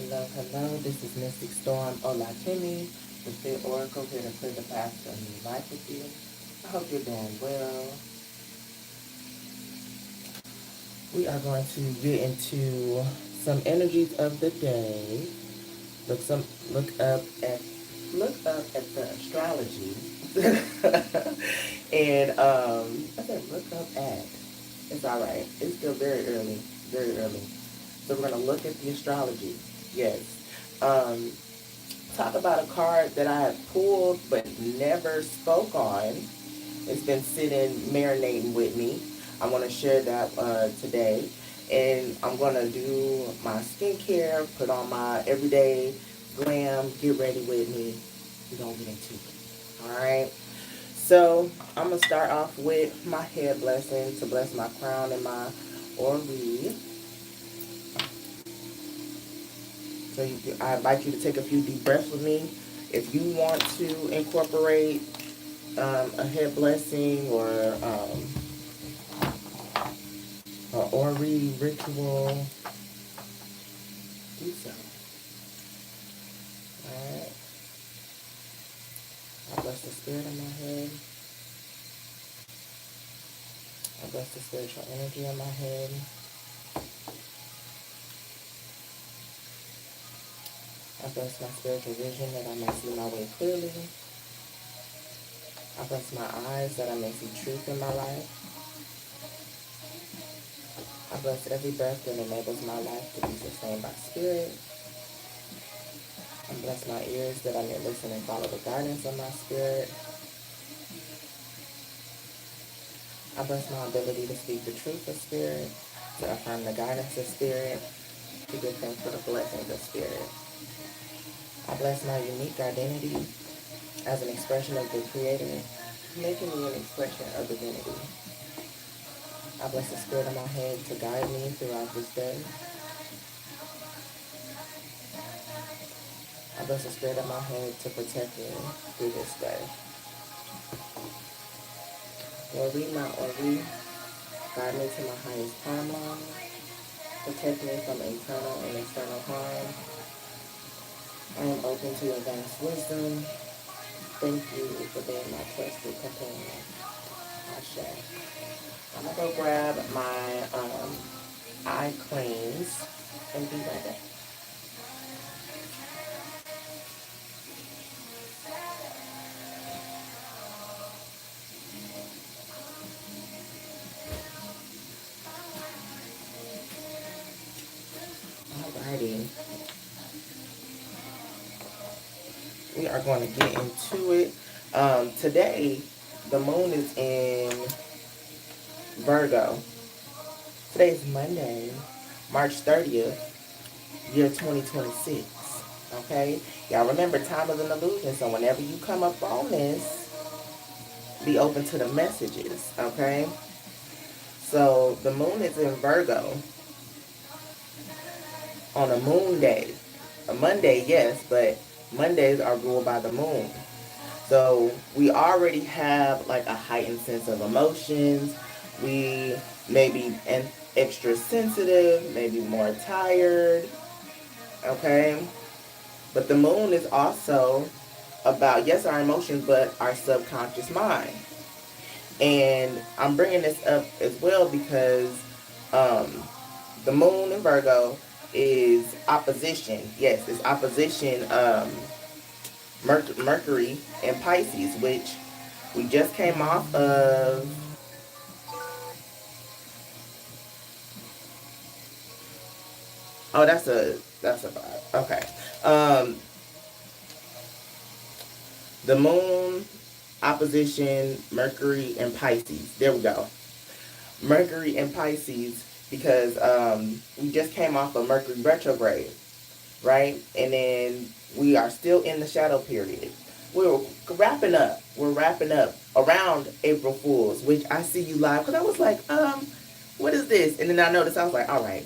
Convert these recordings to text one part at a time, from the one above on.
Hello. This is Mystic Storm Olakemi, the Fit Oracle, here to clear the path to a new life with you. I hope you're doing well. We are going to get into some energies of the day. Look up at the astrology. And I said look up at. It's all right. It's still very early, very early. So we're gonna look at the astrology. Yes. Um, Talk about a card that I have pulled but never spoke on. It's been sitting, marinating with me. I want to share that today. And I'm going to do my skincare, put on my everyday glam, get ready with me. We're going to get into it. All right. So I'm going to start off with my head blessing to bless my crown and my ori. So I invite you to take a few deep breaths with me. If you want to incorporate a head blessing or an ori ritual, do so. Alright. I bless the spirit in my head. I bless the spiritual energy in my head. I bless my spiritual vision that I may see my way clearly. I bless my eyes that I may see truth in my life. I bless every breath that enables my life to be sustained by spirit. I bless my ears that I may listen and follow the guidance of my spirit. I bless my ability to speak the truth of spirit, to affirm the guidance of spirit, to give thanks for the blessings of spirit. I bless my unique identity as an expression of the Creator, making me an expression of divinity. I bless the spirit of my head to guide me throughout this day. I bless the spirit of my head to protect me through this day. Ori, my Ori, guide me to my highest timeline. Protect me from internal and external harm. I am open to advanced wisdom. Thank you for being my trusted companion. Ashe. I'm going to go grab my eye creams and be right back. Alrighty. We are going to get into it. Today, the moon is in Virgo. Today is Monday, March 30th, year 2026. Okay? Y'all remember, time is an illusion, so whenever you come up on this, be open to the messages. Okay? So, the moon is in Virgo on a moon day. A Monday, yes, but Mondays are ruled by the moon. So we already have like a heightened sense of emotions. We may be extra sensitive, maybe more tired, okay? But the moon is also about, yes, our emotions, but our subconscious mind. And I'm bringing this up as well because the moon in Virgo is opposition. Yes, it's opposition Mercury and Pisces, which we just came off of. Oh, that's a vibe. Okay. The moon opposition Mercury and Pisces. There we go. Mercury and Pisces, because we just came off of Mercury retrograde, right? And then we are still in the shadow period. We're wrapping up. We're wrapping up around April Fools, which I see you live, because I was like, what is this? And then I noticed, I was like, all right.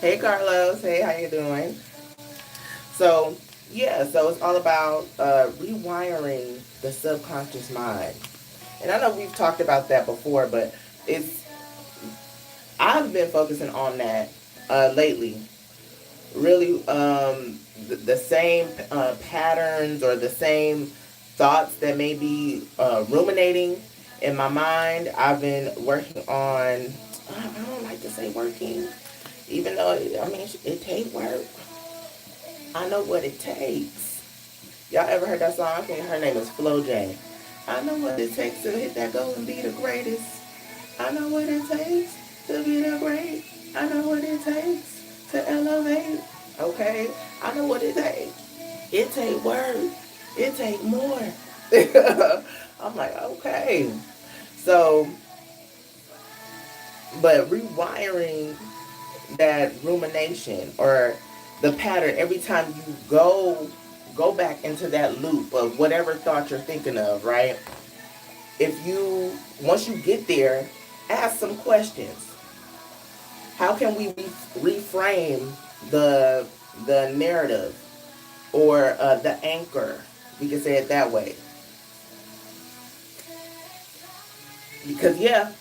Hey, Carlos. Hey, how you doing? So, yeah, so it's all about rewiring the subconscious mind. And I know we've talked about that before, but I've been focusing on that lately. really the same patterns or the same thoughts that may be ruminating in my mind. I've been working on, I don't like to say working, even though, I mean, it takes work. I know what it takes. Y'all ever heard that song? I think her name is Flo J. I know what it takes to hit that goal and be the greatest. I know what it takes to be the great. I know what it takes to elevate. Okay? I know what it takes. It take work. It take more. I'm like, okay. So, but rewiring that rumination or the pattern every time you go back into that loop of whatever thought you're thinking of, right? If you once you get there, ask some questions. How can we reframe the narrative or the anchor? We can say it that way. Because yeah,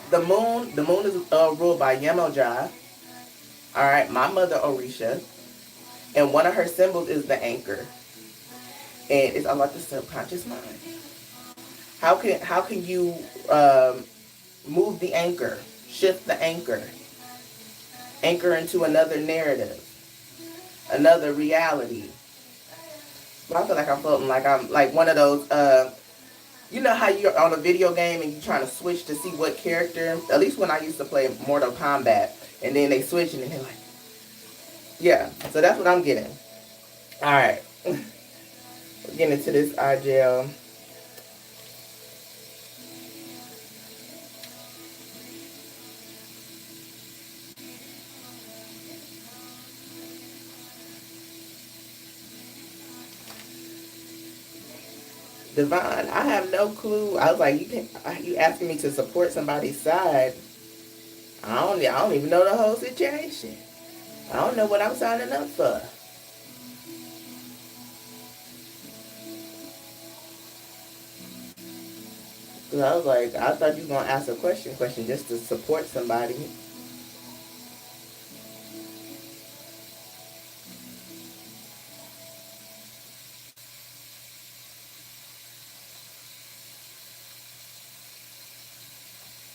the moon is ruled by Yemoja. All right, my mother Orisha, and one of her symbols is the anchor, and it's about the subconscious mind. How can you move the anchor, shift the anchor into another narrative, another reality? But I feel like I'm floating, like I'm like one of those. You know how you're on a video game and you're trying to switch to see what character? At least when I used to play Mortal Kombat, and then they switch and then they're like, yeah. So that's what I'm getting. All right, we're getting into this eye gel. Devon, I have no clue. I was like, you asking me to support somebody's side. I don't even know the whole situation. I don't know what I'm signing up for. Cause I was like, I thought you was gonna ask a question just to support somebody.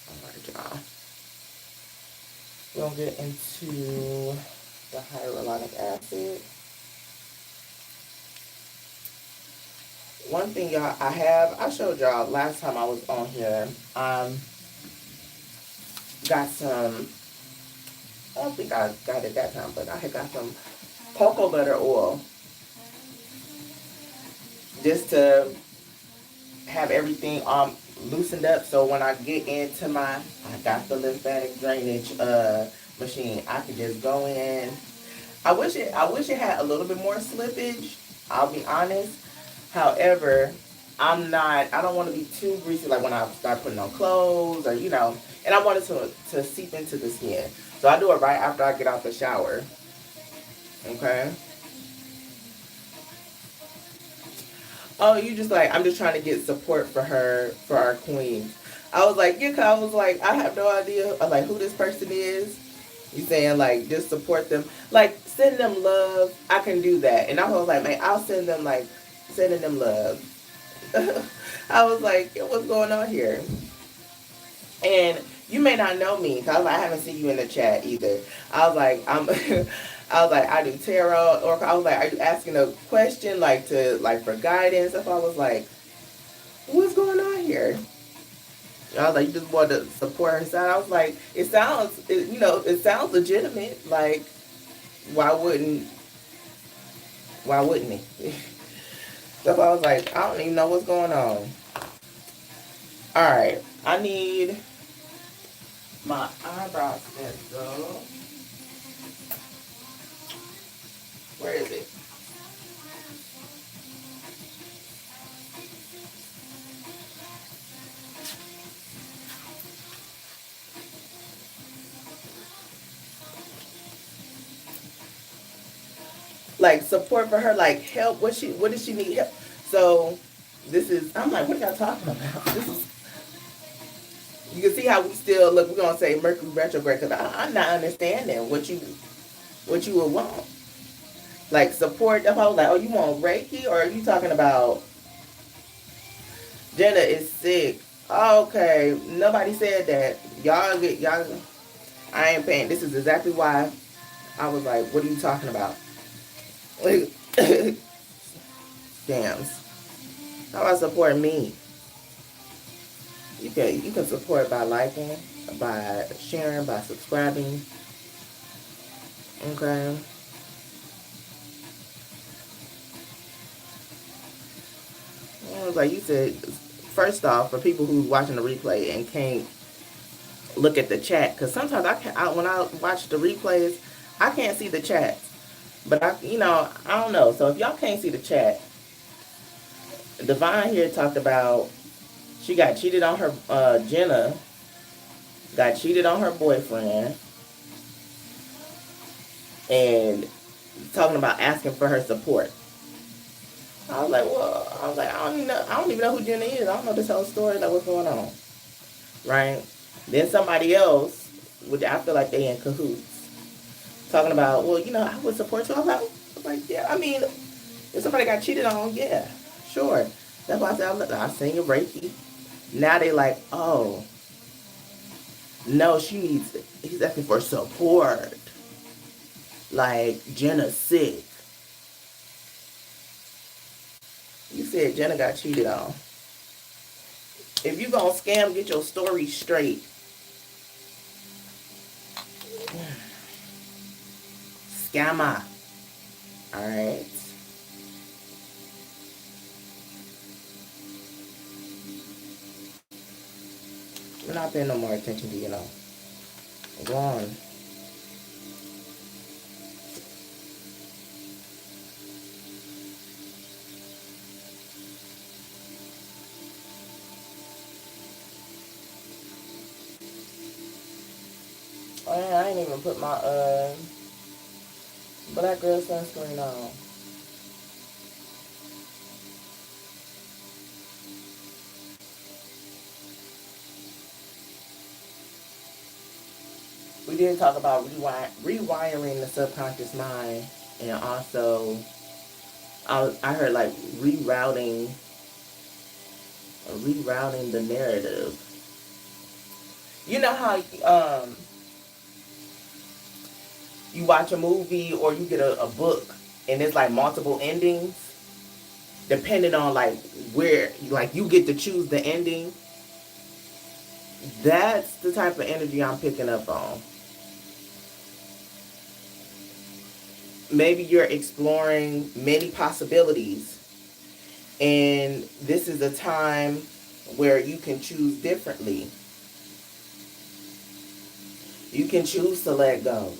All right, y'all. We're gonna get into the hyaluronic acid. One thing, y'all, I showed y'all last time I was on here. Got some. I don't think I got it that time, but I had got some cocoa butter oil just to have everything loosened up. So when I get into I got the lymphatic drainage machine. I could just go in. I wish it had a little bit more slippage. I'll be honest. However, I don't want to be too greasy like when I start putting on clothes or, and I want it to seep into the skin. So I do it right after I get out the shower. Okay. Oh, you just like, I'm just trying to get support for our queens. I was like, yeah, 'cause I was like, I have no idea like who this person is. You saying like just support them, like send them love. I can do that, and I was like, man, I'll send them like sending them love. I was like, what's going on here? And you may not know me because I haven't seen you in the chat either. I was like, I was like, I do tarot, or I was like, are you asking a question like for guidance? If I was like, what's going on here? I was like, you just want to support her side. I was like, it sounds legitimate. Like, why wouldn't, why wouldn't he? So I was like, I don't even know what's going on. All right, I need my eyebrow stencil. Where is it? Like support for her, like help. What does she need help? So this is, I'm like, what are y'all talking about? This is, you can see how we still look. We're gonna say Mercury retrograde because I'm not understanding what you. what you would want. Like support the whole, like, oh, you want Reiki, or are you talking about Jenna is sick? Okay, nobody said that. Y'all. I ain't paying. This is exactly why I was like, what are you talking about? Damn. How about support me? You can support by liking, by sharing, by subscribing. Okay. Like you said, first off, for people who's watching the replay and can't look at the chat, because sometimes when I watch the replays, I can't see the chat. But I don't know. So if y'all can't see the chat, Divine here talked about she got cheated on her. Jenna got cheated on her boyfriend, and talking about asking for her support. I don't even know who Jenna is. I don't know this whole story. Like, what's going on, right? Then somebody else, which I feel like they in cahoots, talking about, well, I would support you. I'm like, yeah. I mean, if somebody got cheated on, yeah, sure. That's why I said I sing a Reiki. Now they like, oh, no, he's asking for support. Like, Jenna's sick. You said Jenna got cheated on. If you gonna scam, get your story straight. Scammer. Alright. We're not paying no more attention to Go on. Oh yeah, I ain't even put my black girl sunscreen on. We did talk about rewiring the subconscious mind, and also I heard like rerouting the narrative. You know how you watch a movie or you get a book and it's like multiple endings, depending on like where, like, you get to choose the ending. That's the type of energy I'm picking up on. Maybe you're exploring many possibilities, and this is a time where you can choose differently. You can choose to let go.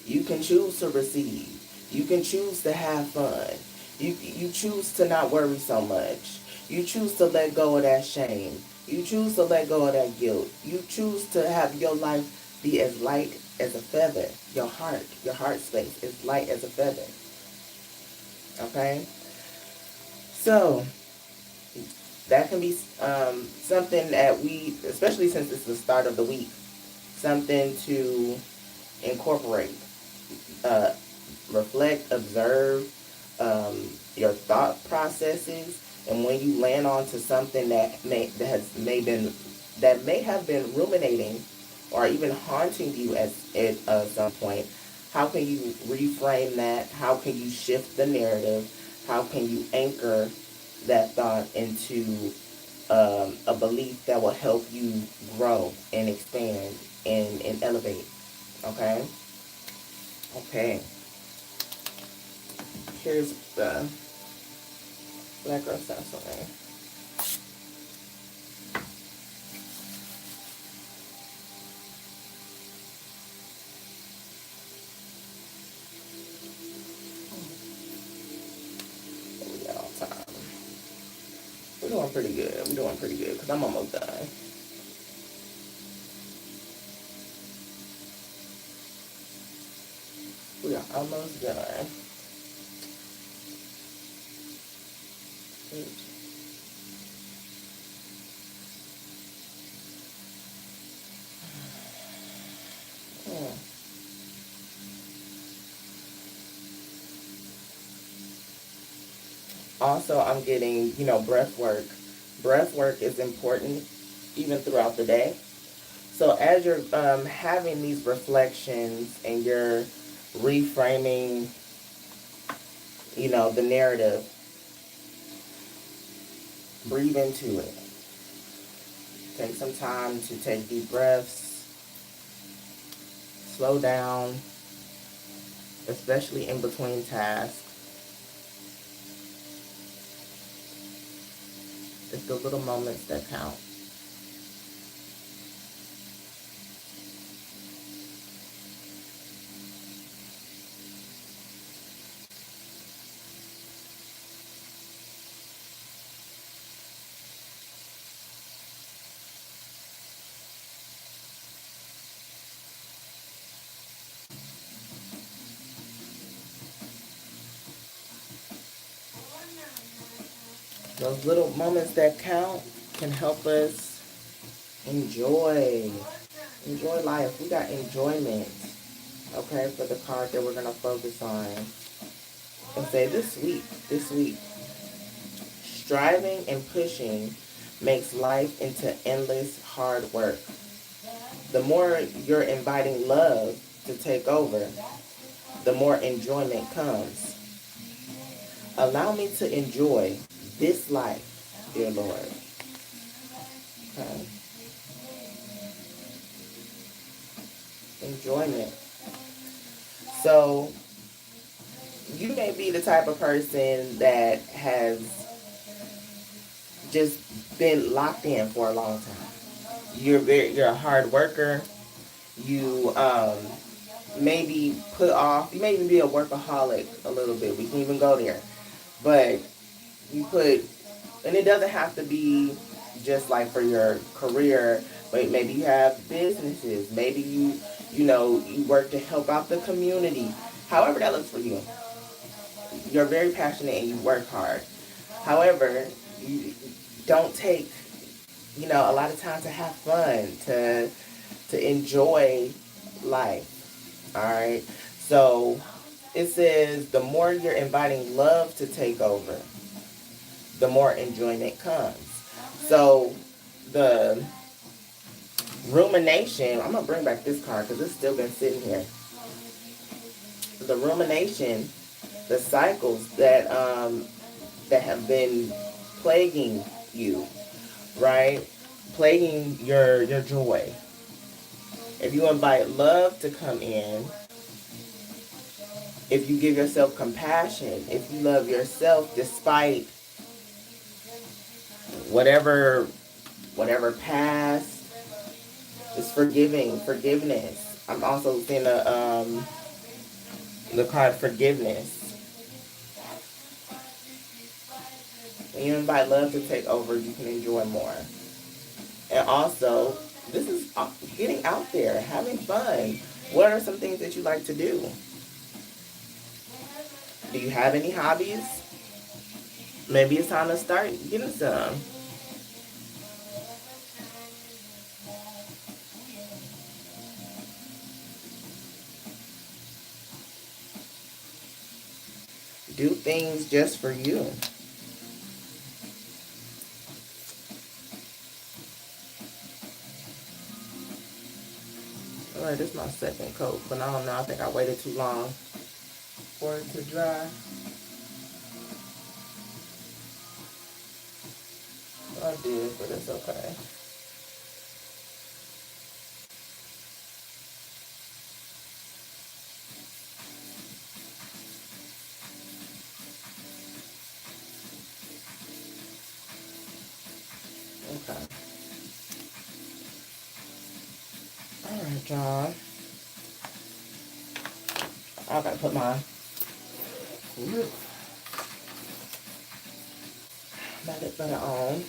You can choose to receive. You can choose to have fun. You choose to not worry so much. You choose to let go of that shame. You choose to let go of that guilt. You choose to have your life be as light as a feather. Your heart space is light as a feather. Okay? So, that can be something that we, especially since it's the start of the week, something to incorporate. Uh, Reflect, observe your thought processes, and when you land onto something that may have been ruminating or even haunting you at some point, how can you reframe that? How can you shift the narrative? How can you anchor that thought into a belief that will help you grow and expand and elevate? Okay? Okay. Here's the black girl stencil. We got all time. We're doing pretty good. Because I'm almost done. We are almost done. Also, I'm getting, breath work. Breath work is important even throughout the day. So as you're having these reflections and you're reframing, the narrative, breathe into it. Take some time to take deep breaths, slow down, especially in between tasks. It's the little moments that count. Those little moments that count can help us enjoy. Enjoy life. We got enjoyment. Okay, for the card that we're going to focus on. And say this week, striving and pushing makes life into endless hard work. The more you're inviting love to take over, the more enjoyment comes. Allow me to enjoy this life, dear Lord. Okay. Enjoyment. So, you may be the type of person that has just been locked in for a long time. You're a hard worker. You maybe put off. You may even be a workaholic a little bit. We can even go there, but you put, and it doesn't have to be just like for your career. But maybe you have businesses. Maybe you work to help out the community. However that looks for you. You're very passionate and you work hard. However, you don't take, a lot of time to have fun, to enjoy life. All right. So it says the more you're inviting love to take over, the more enjoyment comes. So the rumination, I'm gonna bring back this card because it's still been sitting here. The rumination, the cycles that have been plaguing you, right? Plaguing your joy. If you invite love to come in, if you give yourself compassion, if you love yourself despite whatever past, it's forgiveness. I'm also seeing the card forgiveness. When you invite love to take over, you can enjoy more. And also, this is getting out there, having fun. What are some things that you like to do? Do you have any hobbies? Maybe it's time to start getting some. Do things just for you. Alright, this is my second coat, but I don't know. I think I waited too long for it to dry. I did, but it's okay. Okay. Alright, y'all. I gotta put my magic butter on.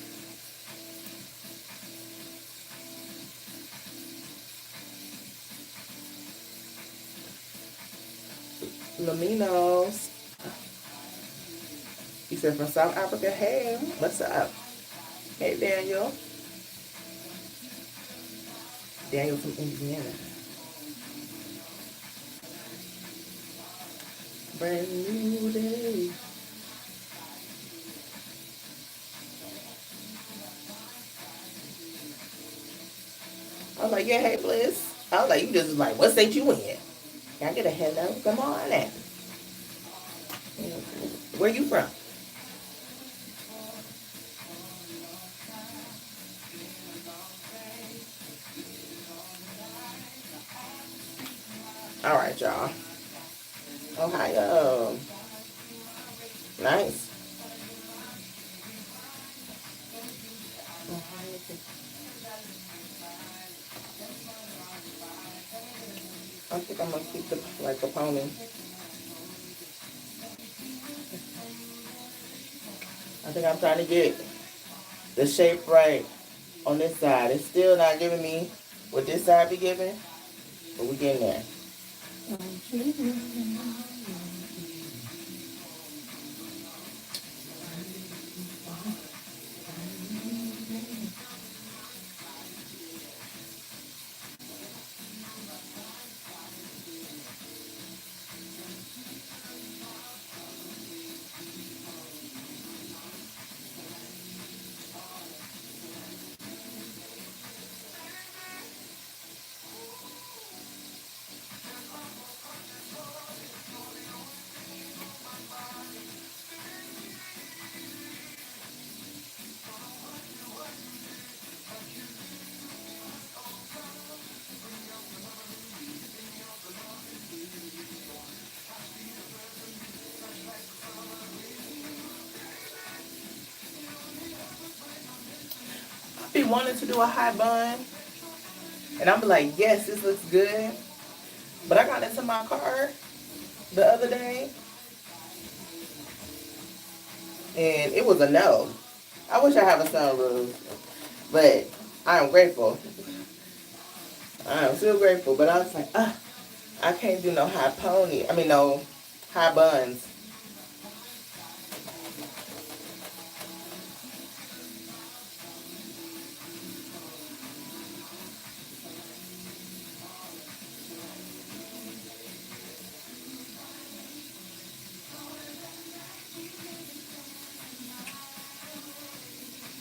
Laminos. You said from South Africa. Hey, what's up? Hey, Daniel. Daniel from Indiana. Brand new day. like, yeah, hey, Bliss. I was like, you just was like, what state you in? Can I get a hello? Come on now. Where you from? All right, y'all. Ohio. Nice. I think I'm gonna keep the like a pony. I think I'm trying to get the shape right on this side. It's still not giving me what this side be giving, but we getting there. I be wanting to do a high bun, and I'm like, yes, this looks good. But I got into my car the other day, and it was a no. I wish I have a sunroof, but I am grateful. I am still grateful, but I was like, I can't do no high pony. I mean, no high buns.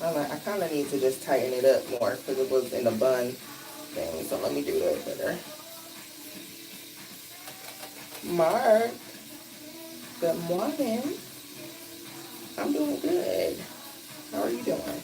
I kind of need to just tighten it up more because it was in the bun thing. So let me do that better. Mark, good morning. I'm doing good. How are you doing?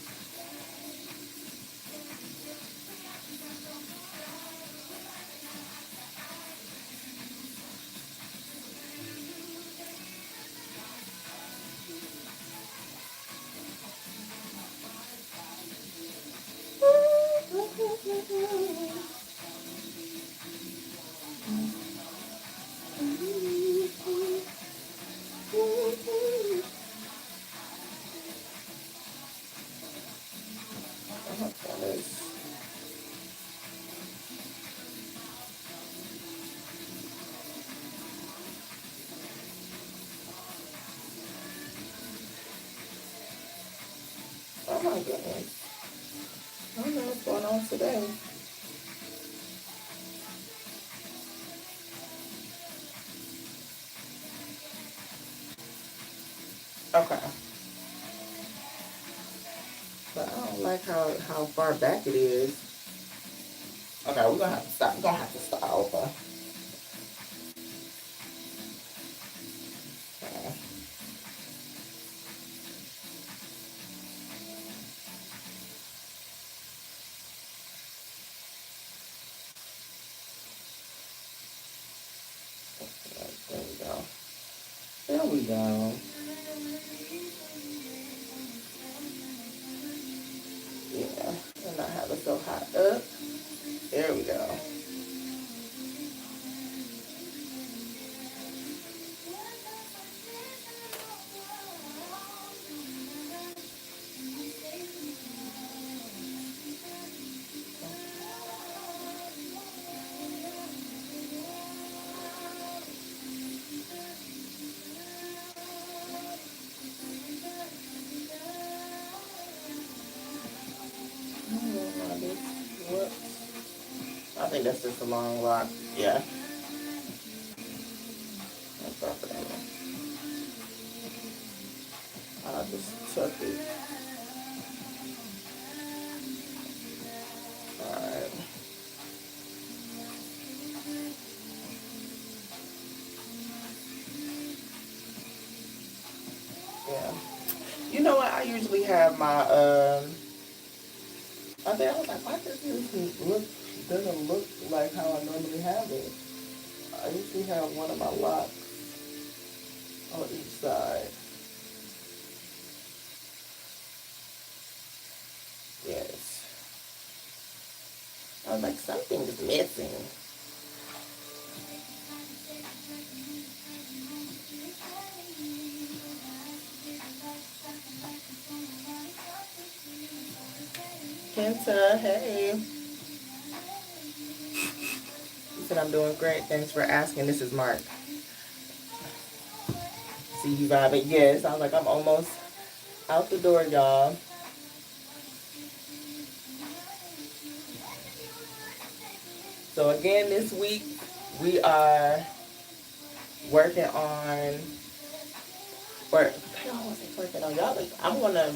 Oh my goodness. I don't know what's going on today. Okay. But I don't like how far back it is. Okay, we're gonna have to stop. We're gonna have to start over. Okay. There we go. There we go. Yeah. And not have it so hot up. There we go. What? I think that's just a long lock. Yeah. That's perfect. I'll just tuck it. Alright. You know what? I usually have my, I think I was like, why does this doesn't look like how I normally have it? I usually have one of my locks on each side. Yes. I was like, something's missing. Kenta, hey. You said I'm doing great. Thanks for asking. This is Mark. See you vibing. Yes, I was like, I'm almost out the door, y'all. So again, this week we are working on, or I don't want to say working on, y'all. Like, I'm gonna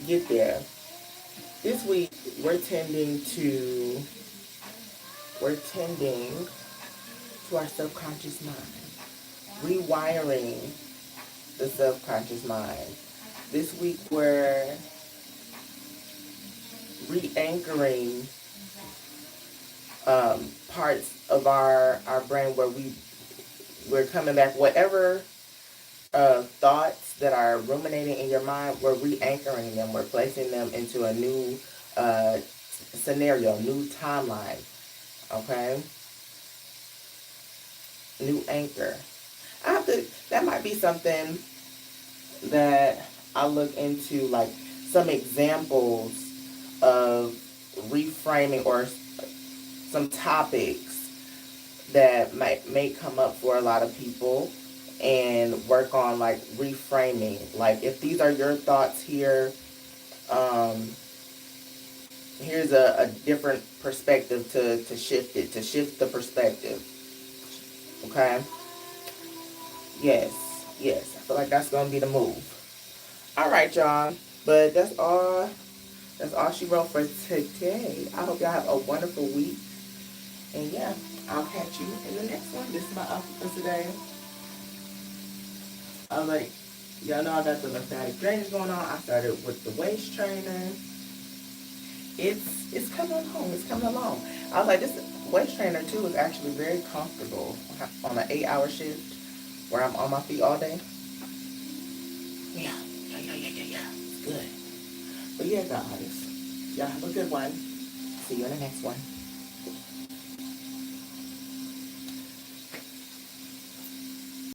get there. This week we're tending to our subconscious mind, rewiring the subconscious mind. This week we're re-anchoring parts of our brain where we're coming back. Whatever thoughts that are ruminating in your mind, we're re-anchoring them. We're placing them into a new scenario, new timeline. Okay, new anchor. That might be something that I look into, like some examples of reframing or some topics that may come up for a lot of people, and work on like reframing. Like if these are your thoughts here, here's a different perspective to shift it, to shift the perspective. Okay? Yes. I feel like that's gonna be the move. Alright, y'all. But that's all she wrote for today. I hope y'all have a wonderful week. And yeah, I'll catch you in the next one. This is my outfit for today. I was like, y'all know I got the lymphatic drainage going on. I started with the waist trainer. It's coming along. It's coming along. I was like, this waist trainer too is actually very comfortable on an 8-hour shift where I'm on my feet all day. Yeah. It's good. But yeah, guys, y'all have a good one. See you in the next one.